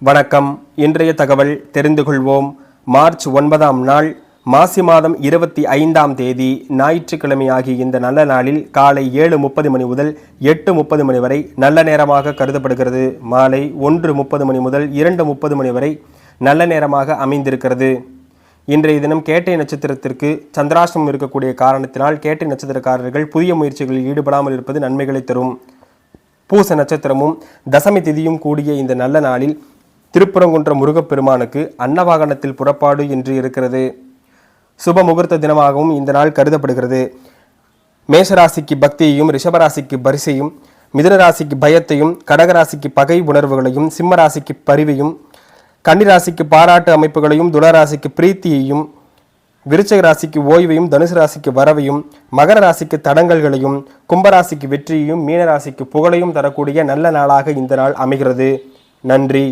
வணக்கம். இன்றைய தகவல் தெரிந்து கொள்வோம். மார்ச் 9ஆம் நாள் மாசி மாதம் 25ஆம் தேதி ஞாயிற்றுக்கிழமை ஆகிய இந்த நல்ல நாளில் காலை 7:30 மணி முதல் 8:30 மணி வரை நல்ல நேரமாக கருதப்படுகிறது. மாலை 1:30 மணி முதல் 2:30 மணி வரை நல்ல நேரமாக அமைந்திருக்கிறது. இன்றைய தினம் கேட்டை நட்சத்திரத்திற்கு சந்திராஷ்டமம் இருக்கக்கூடிய காரணத்தினால் கேட்டை நட்சத்திரக்காரர்கள் புதிய முயற்சிகளில் ஈடுபடாமல் இருப்பது நன்மைகளை தரும். பூச நட்சத்திரமும் தசமி திதியும் கூடிய இந்த நல்ல நாளில் திருப்பரங்குன்ற முருகப்பெருமானுக்கு அன்னவாகனத்தில் புறப்பாடு என்று இருக்கிறது. சுப முகூர்த்த தினமாகவும் இந்த நாள் கருதப்படுகிறது. மேஷராசிக்கு பக்தியையும், ரிஷபராசிக்கு பரிசையும், மிதுனராசிக்கு பயத்தையும், கடகராசிக்கு பகை உணர்வுகளையும், சிம்மராசிக்கு பரிவையும், கன்னிராசிக்கு பாராட்டு அமைப்புகளையும், துளராசிக்கு பிரீத்தியையும், விருச்சக ராசிக்கு ஓய்வையும், தனுசு ராசிக்கு வரவையும், மகர ராசிக்கு தடங்கல்களையும், கும்பராசிக்கு வெற்றியையும், மீனராசிக்கு புகழையும் தரக்கூடிய நல்ல நாளாக இந்த நாள் அமைகிறது. நன்றி.